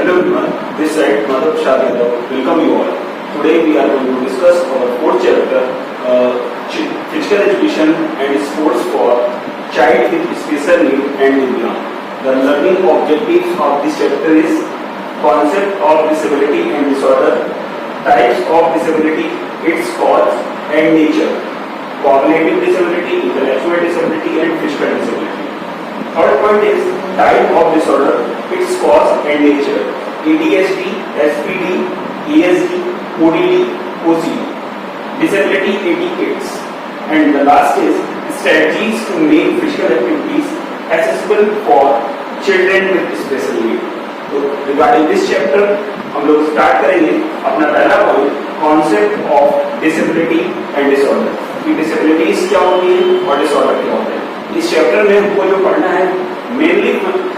Hello everyone, this side Madhav Shah. Welcome you all. Today we are going to discuss our fourth chapter, Physical Education and Sports for Child with Special Need and Divyang. The learning objectives of this chapter is concept of disability and disorder, types of disability, its cause and nature, cognitive disability, intellectual disability and physical disability. Third point is type of disorder, its cause and nature, ADHD, SPD, ESD, ODD, OCD, disability etiquettes, and the last is strategies to make physical activities accessible for children with special need. तो regarding this chapter हम लोग start करेंगे अपना पहला point concept of disability and disorder कि disabilities क्या होती है और डिसऑर्डर क्या होते हैं। इस चैप्टर में हमको जो पढ़ना है मेनली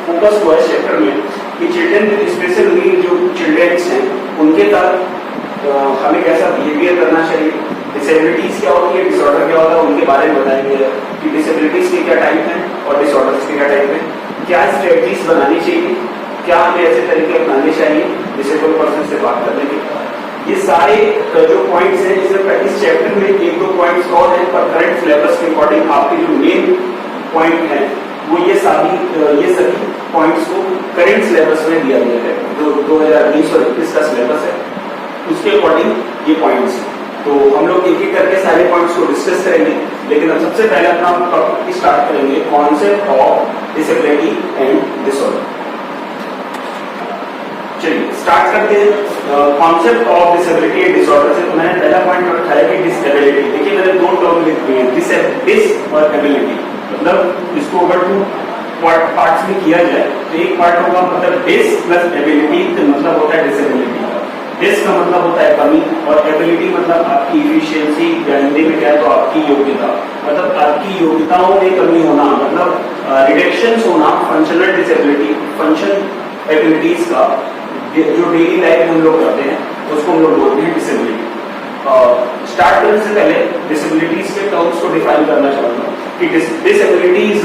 फोकस हुआ है चैप्टर में कि चिल्ड्रन विद स्पेशल नीड जो चिल्ड्रंस हैं उनके तक हमें कैसा बिहेवियर करना चाहिए, डिसेबिलिटीज क्या होती है, डिसऑर्डर क्या होता है, उनके बारे में बताएंगे कि डिसेबिलिटीज के क्या टाइप हैं और डिसऑर्डर्स के क्या टाइप हैं, क्या स्ट्रेटजीज बनानी चाहिए, क्या हमें ऐसे तरीके अपनाने चाहिए डिसेबल पर्सन से बात करने के। ये सारे जो पॉइंट्स हैं इसमें इस चैप्टर में एक दो पॉइंट्स और हैं पर करंट सिलेबस के अकॉर्डिंग आपके जो मेन पॉइंट हैं वो ये सभी पॉइंट्स को करंट सिलेबस में दिया गया है जो 2020 और 21 का सिलेबस है उसके अकॉर्डिंग ये पॉइंट्स हैं। तो हम लोग एक एक करके सारे पॉइंट्स को डिस्कस करेंगे, लेकिन अब सबसे पहले अपना टॉपिक स्टार्ट करेंगे concept of disability and disorder. चलिए स्टार्ट करते हैं concept of disability and disorder से। तो मैंने पहला पॉइंट रखा है कि डिसेबिलिटी। देखिए मैंने दो टर्म लिखे हैं, डिस और एबिलिटी। मतलब इसको अगर टू पार्ट्स में किया जाए तो एक पार्ट होगा मतलब डिस प्लस एबिलिटी, तो मतलब होता है डिसेबिलिटी। डिस का मतलब होता है कमी और एबिलिटी मतलब आपकी इफिशियंसी या हिंदी में क्या है तो आपकी योग्यता, मतलब आपकी योग्यताओं में कमी होना, मतलब रिडक्शंस होना फंक्शनल डिसेबिलिटी, फंक्शन एबिलिटीज का जो डेली लाइफ में हम लोग करते हैं उसको हम लोग बोलते हैं डिसेबिलिटी। स्टार्ट करने से पहले डिसेबिलिटीज के टर्म्स को डिफाइन करना चाहूंगा कि disability is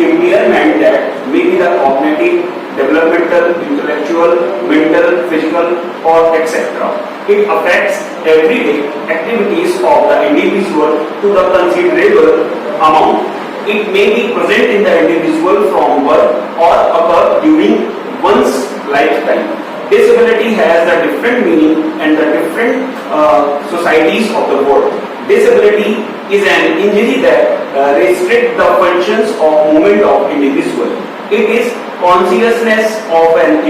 impairment that may be the cognitive, developmental, intellectual, mental, physical और etcetera. It affects everyday activities of the individual to the considerable amount. It may be present in the individual from birth or occur during one's lifetime. Disability has a different meaning and the different societies of the world. Disability is an injury that restricts the functions of movement of individual. It is consciousness of an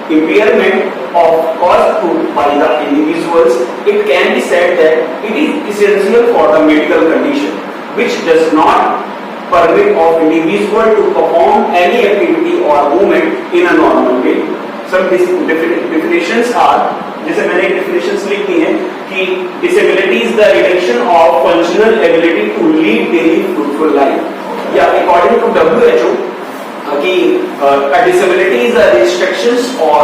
impairment of caused by the individuals. It can be said that it is essential for the medical condition, which does not permit of individual to perform any activity or movement in a normal way. Some definitions are, जैसे मैंने definitions लिख दी हैं कि disability is the reduction of functional ability to lead daily fruitful life. या according to WHO कि a disability is a restrictions or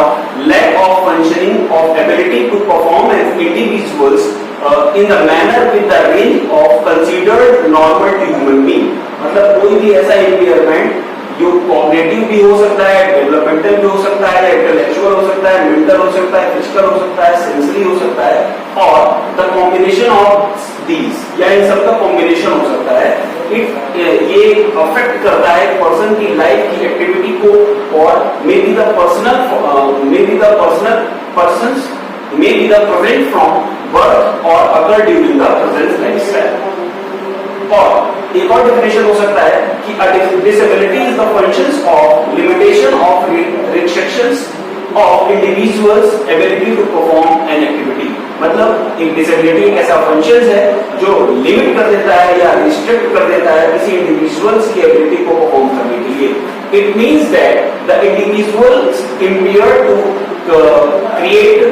lack of functioning of ability to perform as individuals in the manner with the range of considered normal to human being. मतलब कोई भी ऐसा impairment जो cognitive भी हो सकता है, डेवलपमेंटल भी हो सकता है, इंटेलेक्चुअल हो सकता है, मेंटल हो सकता है, फिजिकल हो सकता है, सेंसरी हो सकता है और द कॉम्बिनेशन ऑफ दीज या इन सब का कॉम्बिनेशन हो सकता है। ये अफेक्ट करता है पर्सन की लाइफ की एक्टिविटी को और may be the present from birth और occur during the present lifestyle. और एक और डेफिनेशन हो सकता है कि disability is the functions of limitation of restrictions of individuals ability to perform an activity. मतलब एक डिसेबिलिटी एक ऐसा फंक्शन है जो लिमिट कर देता है या रिस्ट्रिक्ट कर देता है किसी इंडिविजुअल्स की एबिलिटी को परफॉर्म करने के लिए। It means that the individuals impaired to create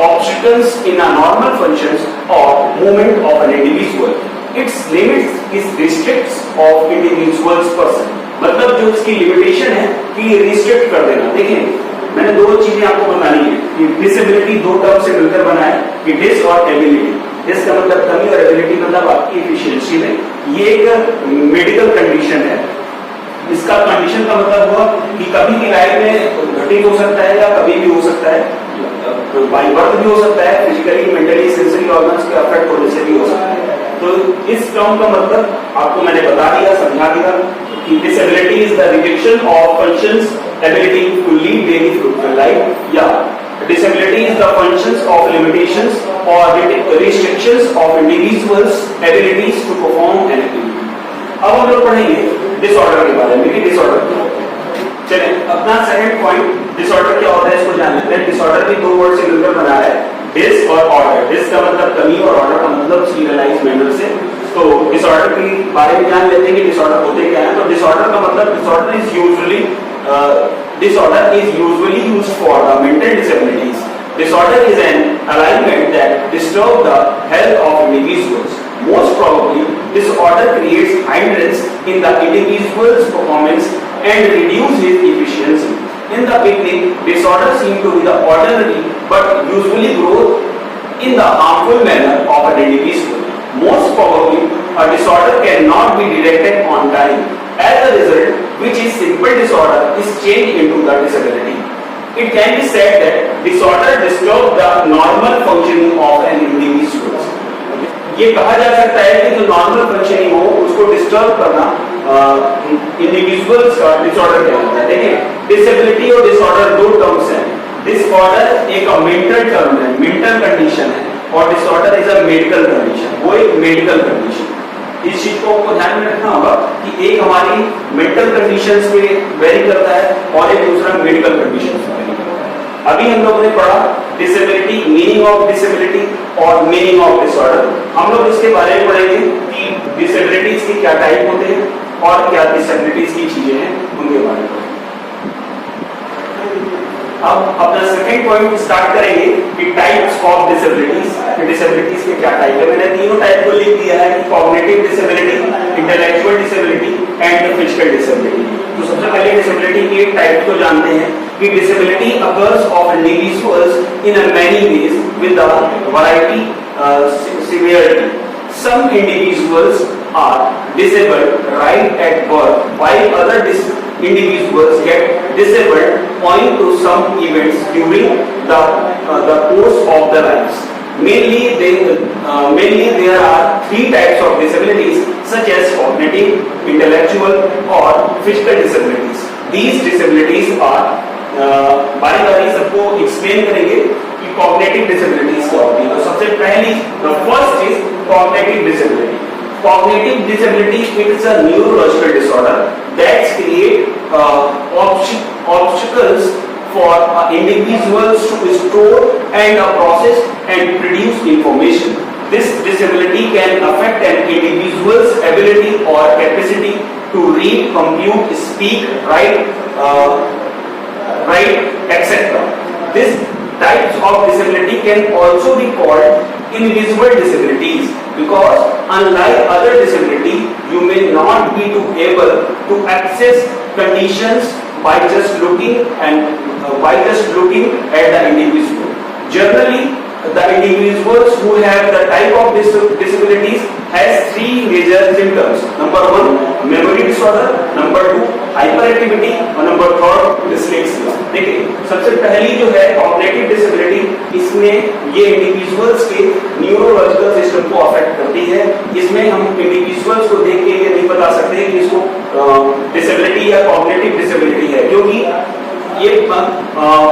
obstacles in a normal functions or movement of an individual. Its limits is restricts of individual's person. मतलब जो इसकी लिमिटेशन है कि रिस्ट्रिक्ट कर देना। देखिए मैंने दो चीजें आपको बतानी है कि डिसेबिलिटी दो टर्म से मिलकर बना है कि डिस और एबिलिटी। डिस का मतलब कमी और एबिलिटी मतलब आपकी एफिशिएंसी में। ये एक मेडिकल कंडीशन है। इसका कंडीशन का मतलब हुआ कि कभी भी लाइफ में घटित हो सकता है या कभी भी हो सकता है, बाई बर्थ भी हो सकता है, फिजिकली मेंटली सेंसरी ऑर्गन्स के अफेक्ट होने से भी हो सकता है। तो इस टर्म का मतलब आपको मैंने बता दिया, समझा दिया कि disability is the rejection of functions ability to lead daily fruitful life, या disability is the functions of limitations or restrictions of individuals abilities to perform an activity। अब हम लोग पढ़ेंगे डिसऑर्डर के बारे में कि डिसऑर्डर क्या होता है। चलें, अपना सेकंड पॉइंट डिसऑर्डर क्या होता है इसको जान लेते हैं। डिसऑर्डर भी दो वर्ड से मिलकर बना है, डिस और ऑर्डर। डिस का मतलब कमी और ऑर्डर का मतलब सीरियलाइज मैनर से। तो डिसऑर्डर के बारे में जान लेते हैं कि डिसऑर्डर होते क्या हैं। तो डिसऑर्डर का मतलब disorder is usually used for the mental disabilities। Disorder is an alignment that disturbs the health of individuals। Most probably, disorder creates hindrance in the individual's performance and reduces efficiency। In the beginning, disorder seems to be the ordinary but usually grows in the harmful manner of an individual। Most probably, a disorder cannot be detected on time। As a result, which is simple disorder is changed into the disability। It can be said that disorder disturbs the normal functioning of an individual। ये कहा जा सकता है कि जो normal functioning हो उसको disturb करना इंडिविजुअल्स का डिसऑर्डर कहलाता है। देखिए, डिसेबिलिटी और डिसऑर्डर दो टर्म्स हैं। डिसऑर्डर एक मेंटल टर्म है, मेंटल कंडीशन है, और disorder is a medical condition, वो एक मेडिकल कंडीशन। इस चीज को आपको ध्यान में रखना होगा कि एक हमारी मेंटल कंडीशंस पे वेरी करता है और एक दूसरा मेडिकल कंडीशंस पे वेरी करता है। अभी हम लोगों ने पढ़ा डिसेबिलिटी, मीनिंग ऑफ डिसेबिलिटी और मीनिंग ऑफ डिसऑर्डर। हम लोग इसके बारे में पढ़ेंगे कि डिसेबिलिटीज के क्या टाइप होते हैं और क्या डिसेबिलिटीज की चीजें हैं उनके बारे में। अब अपना सेकंड पॉइंट स्टार्ट करेंगे कि टाइप्स ऑफ डिसेबिलिटीज। डिसेबिलिटीज के क्या टाइप है, मैंने तीनों टाइप को लिख दिया है कि cognitive disability, intellectual disability and physical disability. तो सबसे पहले डिसेबिलिटी के टाइप को जानते हैं कि disability occurs of individuals in many ways with a variety severity. Some individuals are disabled right at birth, while other individuals get disabled owing to some events during the course of their lives। Mainly there are three types of disabilities such as cognitive, intellectual or physical disabilities। These disabilities are बारी-बारी सबको explain करेंगे कि cognitive disabilities क्या होती है। तो सबसे पहली first is cognitive disability. Cognitive disability is a neurological disorder that create obstacles for individuals to store and process and produce information। This disability can affect an individual's ability or capacity to read, compute, speak, write, etc। This types of disability can also be called invisible disabilities because unlike other disability you may not be able to access conditions by just looking at the individual। Generally, the individuals who have the type of disabilities has three major symptoms। Number 1, memory disorder, number 2, hyperactivity और number 3, dyslexia। देखिए, सबसे पहली जो है cognitive disability, इसमें ये individuals के neurological system को अफेक्ट करती है। इसमें हम इंडिविजुअल्स को देख के ये नहीं बता सकते कि इसको डिसेबिलिटी या कॉग्निटिव डिसेबिलिटी है, क्योंकि ये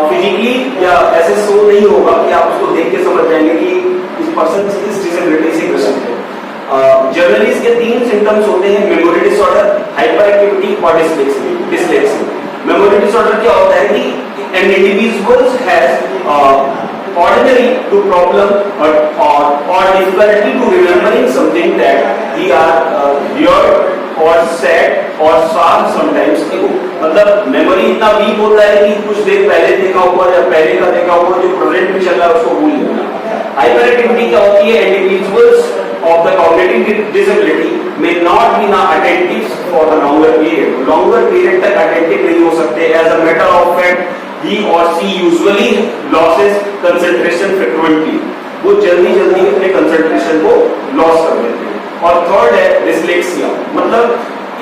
फिजिकली या ऐसे शो नहीं होगा कि आप उसको देख के समझ जाएंगे कि इस पर्सन इस डिसेबिलिटी से ग्रसित है। जनरली इसके तीन सिम्टम्स होते हैं, मेमोरी डिसऑर्डर, हाइपर एक्टिविटी और डिसलेक्सिया। मेमोरी डिसऑर्डर क्या होता है कि an individual has ordinary to problem or difficulty to remembering something that he heard or said or saw sometimes ago। मतलब मेमोरी इतना वीक होता है कि कुछ देर पहले देखा हुआ या पहले का देखा हुआ जो प्रेजेंट में चल रहा है उसको भूल जाना। हाइपर एक्टिविटी क्या होती है, individuals of the cognitive disability may not be attentive for the longer period तक attentive नहीं हो सकते। As a matter of fact, he or she usually loses concentration frequently। वो जल्दी अपने concentration को लॉस कर देते हैं। और थर्ड है डिसलेक्सिया, मतलब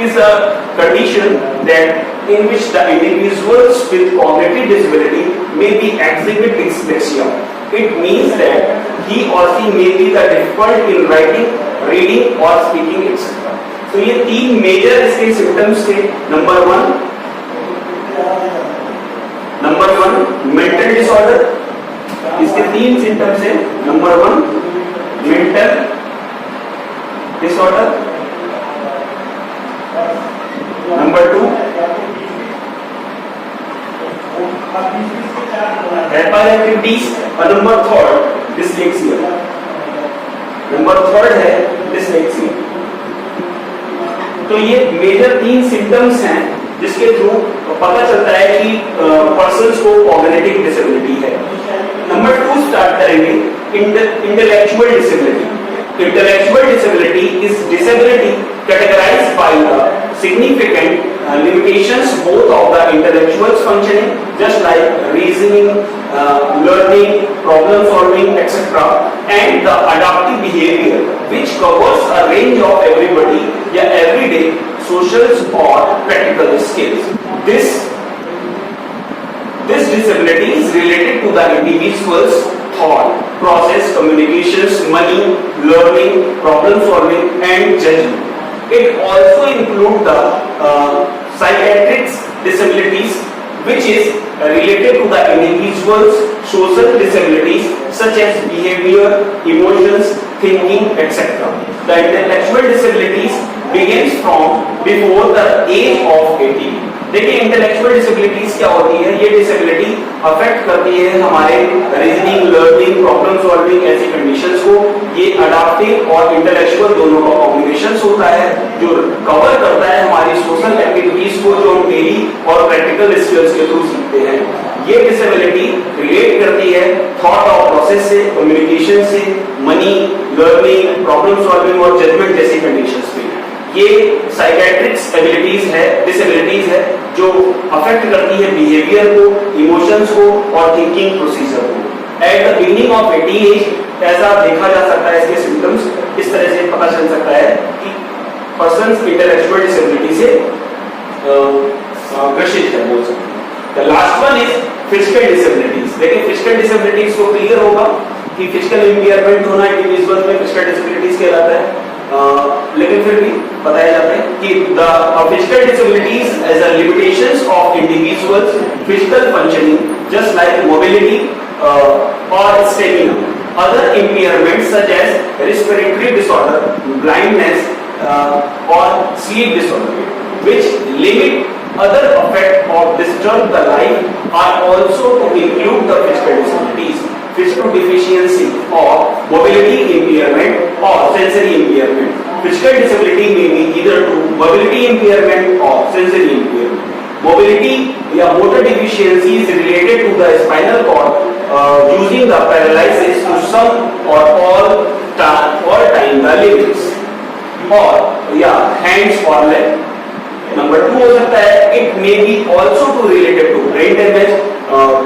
is a condition that in which the individuals with cognitive disability may be exhibit dyslexia. It means that he or she may be the difficult in writing, reading or speaking etc. तो ये तीन major इसके symptoms थे. Number one mental disorder. इसके तीन symptoms हैं. Number 1 mental disorder, number 2 hyper activities और number 3 dyslexia. Number 3 है डिसलेक्सिया. तो ये मेजर तीन सिम्टम्स हैं जिसके थ्रू पता चलता है कि पर्सन्स को कॉग्निटिव डिसेबिलिटी है. नंबर 2 स्टार्ट करेंगे. Intellectual disability. Intellectual disability is disability categorized by the significant limitations both of the intellectual's functioning, just like reasoning, learning, problem solving, etc., and the adaptive behavior, which covers a range of everybody, everyday social or practical skills. This disability is related to the individual's thought process, communications, money, learning, problem solving and judgment. It also includes the psychiatric disabilities which is related to the individual's social disabilities such as behavior, emotions, thinking, etc. The intellectual disabilities begins from before the age of 18. देखिए intellectual disabilities क्या होती है. ये disability affect करती है हमारे reasoning, learning, problem solving ऐसी conditions को. ये अडैप्टिव और इंटेलेक्चुअल दोनों का कॉम्बिनेशन होता है जो कवर करता है हमारी सोशल एक्टिविटीज को जो हम डेली और प्रैक्टिकल स्किल्स के थ्रू सीखते हैं. ये डिसेबिलिटी रिलेट करती है थॉट और प्रोसेस से, कम्युनिकेशन से, मनी, लर्निंग, प्रॉब्लम सॉल्विंग और जजमेंट जैसी कंडीशंस पे. ये साइकियाट्रिक एबिलिटीज है, डिसेबिलिटीज है जो अफेक्ट करती है बिहेवियर को, इमोशंस को और थिंकिंग प्रोसीजर को. At the beginning of 18 age ऐसा देखा जा सकता है. इसके सिम्टम्स इस तरह से पता चल सकता है कि पर्सन इंटेलेक्चुअल डिसेबिलिटी से ग्रसित है, बोल सकते हैं. The last one is physical disabilities. देखिए फिजिकल डिसेबिलिटीज को क्लियर होगा कि फिजिकल इंपेयरमेंट होना इंडिविजुअल में फिजिकल डिसेबिलिटीज कहलाता है. लेकिन फिर भी बताया जाता है कि the physical disabilities as a limitations of individuals physical functioning just like mobility और stamina. Other impairments such as respiratory disorder, blindness और sleep disorder which limit other effect of disturb the life are also to include the physical disabilities, physical deficiency or mobility impairment or sensory impairment. Physical disability may be either to mobility impairment or sensory impairment. Mobility या motor deficiency is related to the spinal cord using the paralysis to some or all time the limbs or hands or leg. Number 2 हो सकता है it may be also to related to brain damage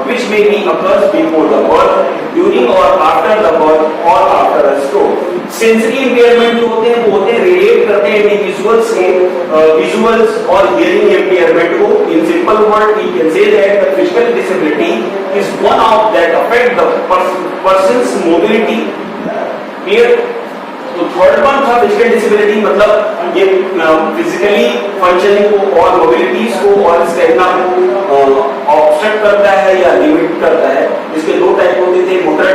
which may be occurs before the birth, during or after the birth or after a stroke. Sensory impairment जो होते हैं वो relate करते हैं individuals के विजुअल्स और हियरिंग इंपेयरमेंट को. In simple word we can say that the physical disability is one of that affect the person's mobility. Clear. तो थर्ड वन था फिजिकल डिसेबिलिटी, मतलब ये फिजिकली फंक्शनिंग को और मोबिलिटीज को और स्टेमिना को ऑब्स्ट्रक्ट करता है या लिमिट करता है. इसके दो टाइप होते थे, मोटर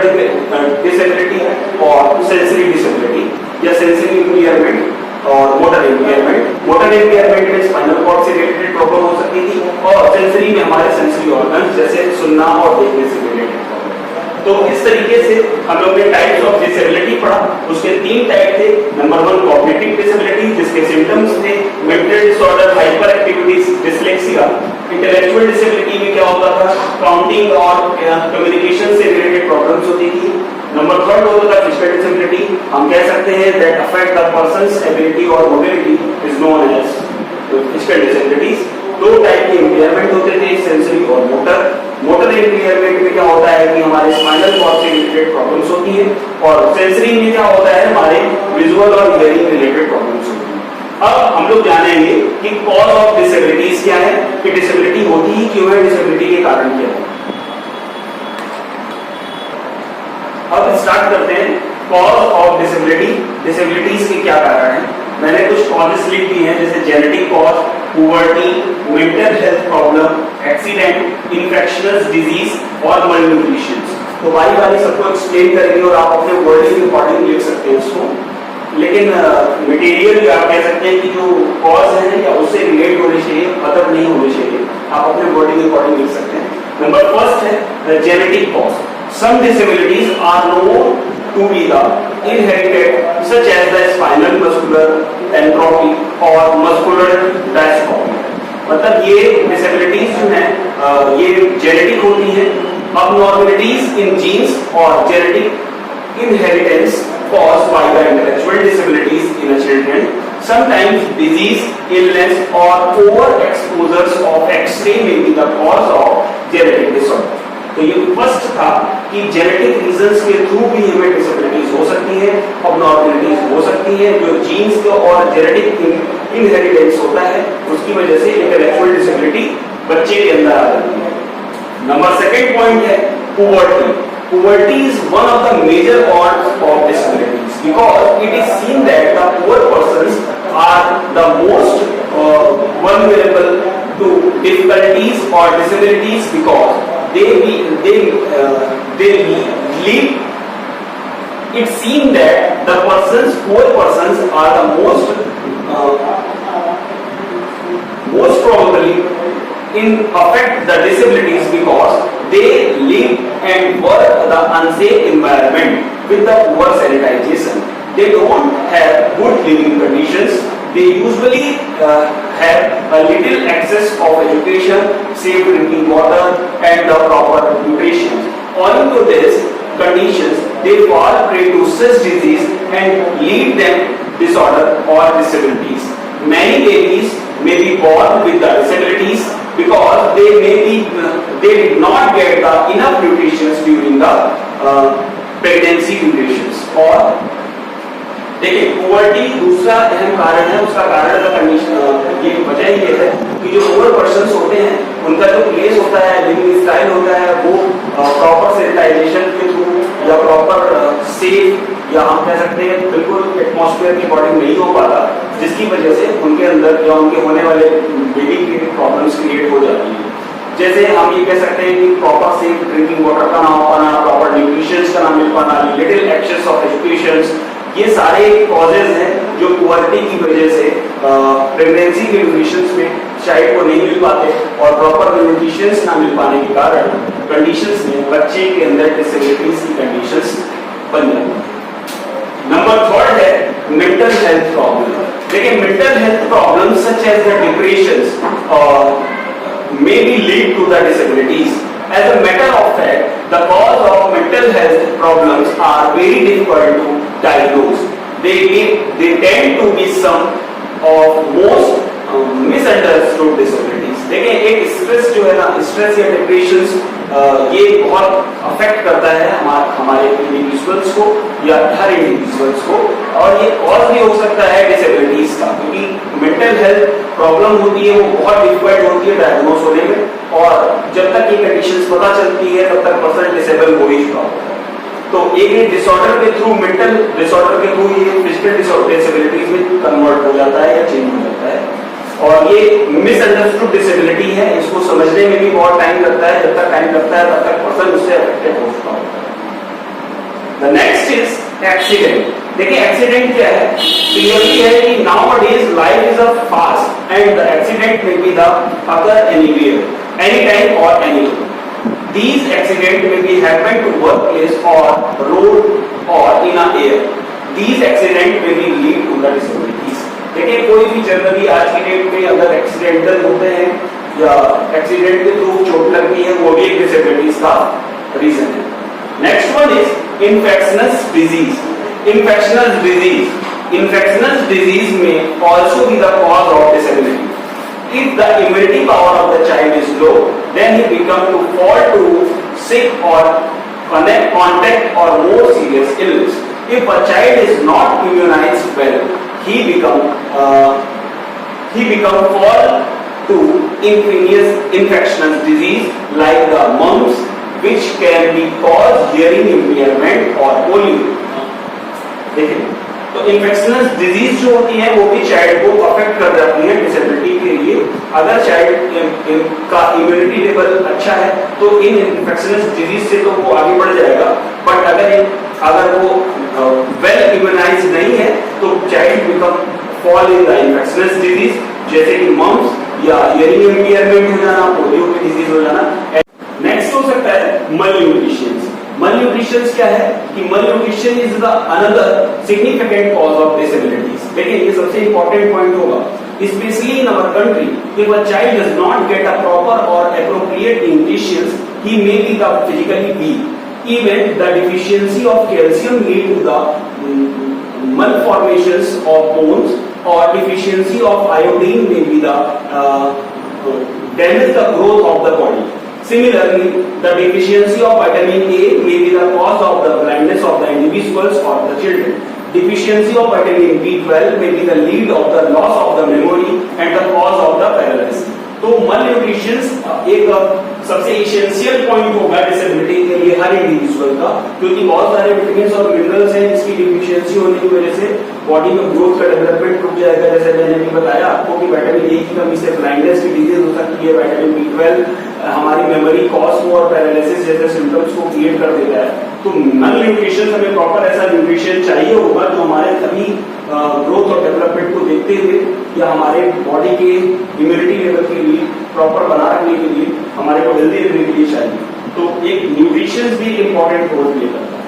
डिसेबिलिटी और सेंसरी डिसेबिलिटी या सेंसरी इंपेयरमेंट और मोटर इंपेयरमेंट. मोटर इंपेयरमेंट में स्पाइनल कॉर्ड से रिलेटेड प्रॉब्लम हो सकती थी और सेंसरी में हमारे सेंसरी ऑर्गन्स जैसे सुनना और देखने से रिलेटेड. तो इस तरीके से हम लोग ने टाइप्स ऑफ डिसेबिलिटी पढ़ा. उसके 3 टाइप थे. नंबर 1 कॉग्निटिव डिसेबिलिटी जिसके सिम्टम्स थे mental disorder, hyper activity, dyslexia. Intellectual disability में क्या होता था, काउंटिंग और कम्युनिकेशन से रिलेटेड प्रॉब्लम्स होती थी. नंबर 3 होता था फिजिकल डिसेबिलिटी. हम कह सकते हैं that affect the persons ability और mobility is known as physical disabilities. 2 type के इंपेयरमेंट होते थे, सेंसरी और मोटर. मोटर इंपेयरमेंट में क्या होता है कि हमारे स्पाइनल कॉर्ड से रिलेटेड प्रॉब्लम्स होती है और सेंसरी में क्या होता है हमारे विजुअल और हियरिंग रिलेटेड प्रॉब्लम्स होती है. अब हम लोग जानेंगे कि कॉज ऑफ डिसेबिलिटीज क्या है, कि डिसेबिलिटी होती ही क्यों है, डिसेबिलिटी के कारण क्या है। अब स्टार्ट करते हैं कॉज ऑफ डिसेबिलिटी। डिसेबिलिटीज के क्या कारण हैं? मैंने कुछ कॉजेस लिख दिए हैं, जैसे genetic cause, poverty, mental health problem, accident, infectious disease और मलन्यूट्रिशन। तो बारी बारी सबको एक्सप्लेन करेंगे और आप अपने वर्डिंग के अकॉर्डिंग लिख सकते हैं उसको, लेकिन मटेरियल आप कह सकते हैं कि जो कॉज है या उससे रिलेट होने चाहिए, अदर नहीं होने चाहिए, आप अपने वर्डिंग के अकॉर्डिंग लिख सकते हैं। नंबर फर्स्ट है genetic cause. Some disabilities are known to be the inherited, such as the spinal muscular atrophy or muscular dystrophy। मतलब ये disabilities जो हैं ये जेनेटिक होती हैं। Abnormalities in genes or genetic inheritance caused by the intellectual disabilities in a children. Sometimes disease, illness or overexposures of X-ray may be the cause of genetic disorder। तो ये first था कि genetic reasons के through भी हमें disabilities हो सकती है, अबनॉर्मलिटीज हो सकती है, जो जीन्स का और जेनेटिक इनहेरिटेंस होता है उसकी वजह से इंटेलेक्चुअल डिसेबिलिटी बच्चे के अंदर आ जाती है। नंबर सेकंड पॉइंट है पुवर्टी। Poverty is one of the major causes of disabilities because it is seen that the poor persons are the most vulnerable to difficulties or disabilities because they live. It's seen that the poor persons are the most probably in affect the disabilities because they live and work the unsafe environment with the poor sanitation. They don't have good living conditions. They usually have a little access of education, safe drinking water and the proper nutrition. Owing to these conditions, they fall prey to such disease and lead them disorder or disabilities. Many babies may be born with the disabilities because they did not get the enough nutrition during the pregnancy durations। और देखिए poverty दूसरा अहम कारण है, उसका कारण का condition ये वजह ये है कि जो पुअर पर्सन्स होते हैं उनका जो प्लेस होता है, लिविंग स्टाइल होता है, वो प्रॉपर सैनिटाइजेशन के थ्रू या प्रॉपर सेफ या हम कह सकते हैं बिल्कुल एटमॉस्फेयर के अकॉर्डिंग नहीं हो पाता, जिसकी वजह से उनके अंदर या उनके होने वाले बेबी के प्रॉब्लम्स क्रिएट हो जाती है। जैसे हम ये कह सकते हैं कि प्रॉपर सेफ ड्रिंकिंग वाटर का ना हो पाना, प्रॉपर न्यूट्रिशन का ना मिल पाना, लिटिल एक्सेस ऑफ एजुकेशन, ये सारे कॉजेज हैं जो पुअर्टी की वजह से प्रेगनेंसी के ड्यूरेशंस में चाइल्ड को नहीं मिल पाते और प्रॉपर न्यूट्रिशन ना मिल पाने के कारण कंडीशंस में बच्चे के अंदर डिसेबिलिटीज की कंडीशंस बन जाती हैं। नंबर थर्ड है मेंटल हेल्थ प्रॉब्लम। देखिए mental health problem such as the depression may be lead to the disabilities. As a matter of fact, the cause of mental health problems are very difficult to diagnose. They tend to be some of most misunderstood disabilities। देखिए एक stress जो है ना, stress या depression ये बहुत affect करता है हमारे इंडिविजुअल्स को या हर इंडिविजुअल्स को, और ये कॉज भी हो सकता है डिसेबिलिटीज का, क्योंकि मेंटल हेल्थ प्रॉब्लम होती है वो बहुत डिफिकल्ट होती है डायग्नोस होने में, और जब तक ये कंडीशंस पता चलती है तब तक पर्सन डिसेबल हो ही चुका होता है। तो एक डिसऑर्डर के थ्रू, मेंटल डिसऑर्डर के थ्रू ये फिजिकल डिसेबिलिटीज में कन्वर्ट हो जाता है या चेंज हो जाता है, और ये मिसअंडरस्टूड डिसेबिलिटी है। इसको समझने में भी बहुत टाइम लगता है, जब तक टाइम लगता है तब तक पर्सन उससे अफेक्टेड हो चुका होता है। The next is accident. देखिए एक्सीडेंट क्या है, क्लियरली है कि nowadays life is a fast and the accident may be the occur anywhere, any time और anywhere. These accidents may be happen to workplace or road or in a air. These accidents may be lead to the disabilities। देखिए कोई भी generally आज की date में अगर accidental होते हैं या एक्सीडेंट के थ्रू चोट लगती है, वो भी एक डिसेबिलिटीज का रीजन है। Next one is infectious disease. Infectious disease में also be the cause of disability. If the immunity power of the child is low, then he becomes to fall to sick or contact or more serious illness. If a child is not immunized well, he become fall to infectious disease like the mumps, which can be caused hearing impairment or polio. देखिए, तो infections disease जो होती है वो भी child को affect कर जाती है डिसेबिलिटी के लिए। अगर चाइल्ड का इम्यूनिटी लेवल अच्छा है तो इन इन्फेक्शनस डिजीज से तो वो आगे बढ़ जाएगा, बट अगर वो वेल इम्यूनाइज नहीं है तो child become fall in the infections disease, जैसे कि मम्स या हियरिंग इम्पेयरमेंट हो जाना, पोलियो की डिजीज हो जाना। नेक्स्ट हो सकता है मलन्यूट्रिशन। मलन्यूट्रिशन क्या है कि malnutrition is the another significant cause of disabilities. देखिए ये सबसे इंपॉर्टेंट पॉइंट होगा, specially in our country, if a child does not get a proper or appropriate nutrition, he may be the physically weak. Even the deficiency of calcium lead to the malformations of bones, or deficiency of iodine may be the damage the growth of the body. Similarly, the deficiency of vitamin A may be the cause of the blindness of the individuals or the children. Deficiency of vitamin B12 may be the lead of the loss of the memory and the cause of the paralysis. तो malnutrition एक सबसे essential point होगा disability के लिए हर individual का, क्योंकि बहुत सारे विटामिन्स और मिनरल्स हैं जिसकी डिफिशियंसी होने की वजह से बॉडी में ग्रोथ का डेवलपमेंट रुक जाएगा। जैसे मैंने भी बताया आपको कि विटामिन ए की कमी से ब्लाइंडनेस की डिजीज हो सकती है, विटामिन B12 हमारी मेमोरी लॉस और पैरालिसिस जैसे सिम्टम्स को क्रिएट कर देता है। तो मलन्यूट्रिशन हमें प्रॉपर ऐसा न्यूट्रिशन चाहिए होगा जो हमारे सभी ग्रोथ और डेवलपमेंट को देखते हुए या हमारे बॉडी के इम्यूनिटी लेवल के लिए प्रॉपर बना रखने के लिए हमारे को हेल्दी रखने के लिए चाहिए। तो एक न्यूट्रिशन भी इंपॉर्टेंट रोल प्ले करता है।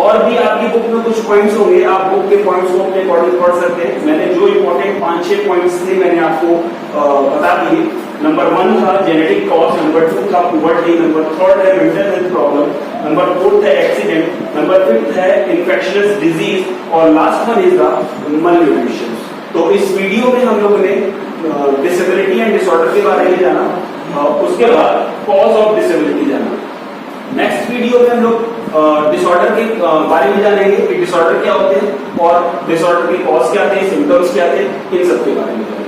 और भी आपकी बुक में कुछ पॉइंट्स होंगे, आप बुक के पॉइंट्स को अपने अकॉर्डिंग पढ़ सकते हैं। मैंने जो इंपॉर्टेंट 5-6 पॉइंट्स थे मैंने आपको बता दिए। नंबर 1 था जेनेटिक कॉज, नंबर 2 था पुबर्टी, नंबर 3 है मेंटल हेल्थ प्रॉब्लम, नंबर 4 है एक्सीडेंट, नंबर 5 है इन्फेक्शियस डिजीज और last one is the malnutrition. तो इस वीडियो में हम लोगों ने डिसेबिलिटी एंड डिसऑर्डर के बारे में जाना, उसके बाद कॉज ऑफ डिसेबिलिटी जाना। नेक्स्ट वीडियो में हम लोग डिसऑर्डर के बारे में जानेंगे कि डिसऑर्डर क्या होते हैं और डिसऑर्डर के कॉज क्या थे, सिम्टम्स क्या थे, इन सब के बारे में।